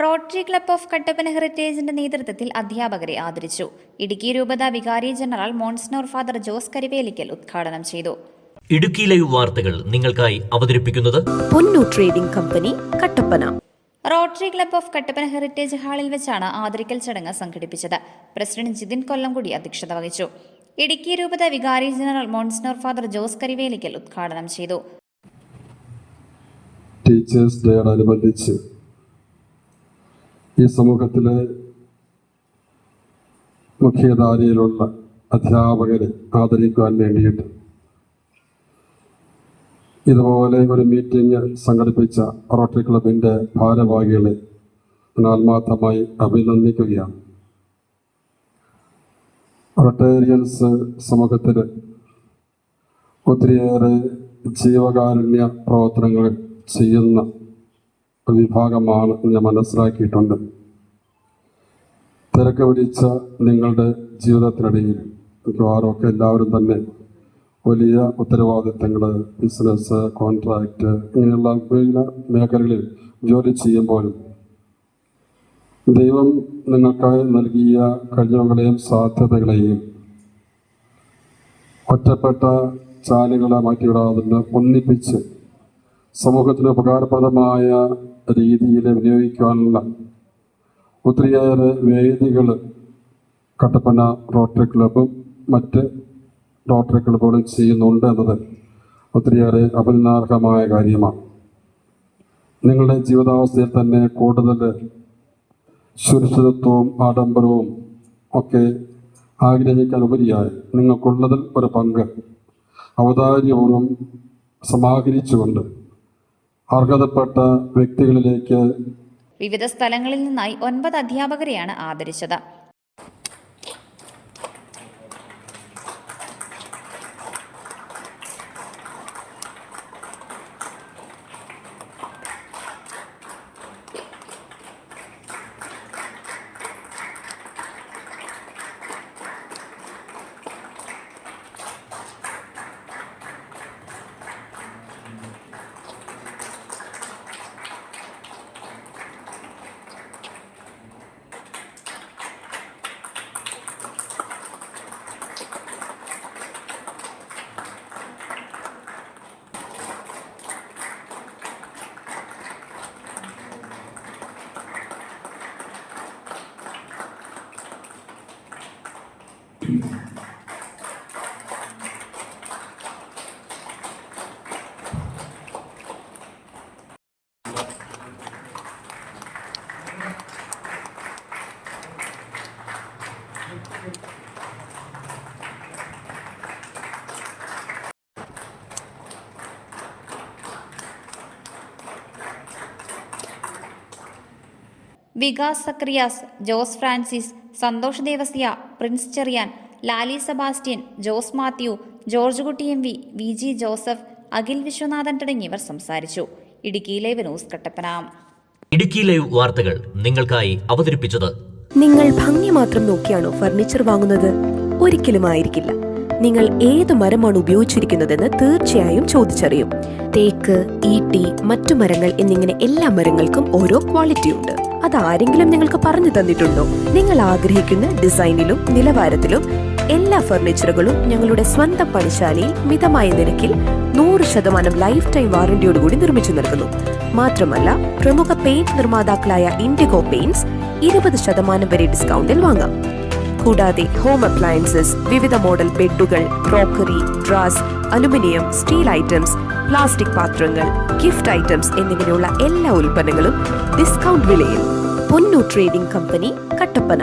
Rotary club of Kattappana ഹെറിറ്റേജിന്റെ നേതൃത്വത്തിൽ അധ്യാപകരെ ആദരിച്ചു. ഇടുക്കി രൂപത വികാരി general monsignor father Jose Karivelikkal ഉദ്ഘാടനം ചെയ്തു. ഇടുക്കി ലൈവ് വാർത്തകൾ നിങ്ങൾക്കായി അവതരിപ്പിക്കുന്നത് പൊന്നു trading company Kattappana. Rotary club of Kattappana heritage ഹാളിൽ വെച്ചാണ് ആദരിക്കൽ ചടങ്ങ് സംഘടിപ്പിച്ചത്. പ്രസിഡന്റ് ജിതിൻ കൊല്ലംകുടി അധ്യക്ഷത വഹിച്ചു. ഇടുക്കി രൂപത വികാരി general monsignor father Jose Karivelikkal ഉദ്ഘാടനം ചെയ്തു. ടീച്ചേഴ്സ് ഡേയോടനുബന്ധിച്ച് ഈ സമൂഹത്തിലെ മുഖ്യധാരയിലുള്ള അധ്യാപകരെ ആദരിക്കുവാൻ വേണ്ടിയിട്ട് ഇതുപോലെ ഒരു മീറ്റിംഗ് സംഘടിപ്പിച്ച റോട്ടറി ക്ലബിൻ്റെ ഭാരവാഹികളെ ഞാൻ ആത്മാർത്ഥമായി അഭിനന്ദിക്കുകയാണ്. റൊട്ടേറിയൻസ് സമൂഹത്തിൽ ഒത്തിരിയേറെ ജീവകാരുണ്യ പ്രവർത്തനങ്ങൾ ചെയ്യുന്ന ഒരു വിഭാഗമാണ് ഞാൻ മനസ്സിലാക്കിയിട്ടുണ്ട്. തിരക്ക് പിടിച്ച നിങ്ങളുടെ ജീവിതത്തിനിടയിൽ മിക്കവാറുമൊക്കെ എല്ലാവരും തന്നെ വലിയ ഉത്തരവാദിത്തങ്ങൾ, ബിസിനസ്, കോൺട്രാക്റ്റ് ഇങ്ങനെയുള്ള വിവിധ മേഖലകളിൽ ജോലി ചെയ്യുമ്പോൾ ദൈവം നിങ്ങൾക്കായി നൽകിയ കഴിവുകളെയും സാധ്യതകളെയും ഒറ്റപ്പെട്ട ചാലുകളെ മാറ്റിവിടാതെ ഒന്നിപ്പിച്ച് സമൂഹത്തിന് ഉപകാരപ്രദമായ രീതിയിൽ വിനിയോഗിക്കാനുള്ള ഒത്തിരിയേറെ വേദികൾ കട്ടപ്പന റോട്ടറി ക്ലബ്ബും മറ്റ് റോട്ടറി ക്ലബ്ബുകളും ചെയ്യുന്നുണ്ട് എന്നത് ഒത്തിരിയേറെ അഭിനന്ദനാർഹമായ കാര്യമാണ്. നിങ്ങളുടെ ജീവിതാവസ്ഥയിൽ തന്നെ കൂടുതൽ സുരക്ഷിതത്വവും ആഡംബരവും ഒക്കെ ആഗ്രഹിക്കാൻ ഉപരിയായി നിങ്ങൾക്കുള്ളതിൽ ഒരു പങ്ക് ഔദാര്യപൂർവ്വം സമാഹരിച്ചുകൊണ്ട് അർഹതപ്പെട്ട വ്യക്തികളിലേക്ക് വിവിധ സ്ഥലങ്ങളിൽ നിന്നായി 9 അധ്യാപകരെയാണ് ആദരിച്ചത്. Vikas Sakariyas, Jose Francis, Santhosh Devasya, Prince Cheriyan, Lali Sebastian, Jose Mathew, George Kutty M V, V G Joseph, Akhil Viswanathan തുടങ്ങിയവർ സംസാരിച്ചു. Idukki Live News Kattappana. Idukki Live വാർത്തകൾ നിങ്ങൾക്കായി അവതരിപ്പിച്ചത് നിങ്ങൾ ഭംഗി മാത്രം നോക്കിയാണോ ഫർണിച്ചർ വാങ്ങുന്നത്? ഒരിക്കലും ആയിരിക്കില്ല. നിങ്ങൾ ഏത് മരമാണ് ഉപയോഗിച്ചിരിക്കുന്നതെന്ന് തീർച്ചയായും ചോദിച്ചറിയും. തേക്ക്, ഈട്ടി, മറ്റു മരങ്ങൾ എന്നിങ്ങനെ എല്ലാ മരങ്ങൾക്കും ഓരോ ക്വാളിറ്റി ഉണ്ട്. അതാരെങ്കിലും നിങ്ങൾക്ക് പറഞ്ഞു തന്നിട്ടുണ്ടോ? നിങ്ങൾ ആഗ്രഹിക്കുന്ന ഡിസൈനിലും നിലവാരത്തിലും എല്ലാ ഫർണിച്ചറുകളും ഞങ്ങളുടെ സ്വന്തം പണിശാലയിൽ മിതമായ നിരക്കിൽ 100% ലൈഫ് ടൈം വാറന്റിയോടുകൂടി നിർമ്മിച്ചു നൽകുന്നു. മാത്രമല്ല, പ്രമുഖ പെയിന്റ് നിർമ്മാതാക്കളായ ഇൻഡിഗോ പെയിന്റ്സ് 20% വരെ ഡിസ്കൗണ്ടിൽ വാങ്ങാം. കൂടാതെ ഹോം അപ്ലയൻസസ്, വിവിധ മോഡൽ ബെഡുകൾ, crockery, drawers, aluminium, steel items, plastic പാത്രങ്ങൾ, ഗിഫ്റ്റ് ഐറ്റംസ് എന്നിങ്ങനെയുള്ള എല്ലാ ഉൽപ്പന്നങ്ങളും ഡിസ്കൗണ്ട് വിലയിൽ. പൊന്നു ട്രേഡിംഗ് കമ്പനി കട്ടപ്പന.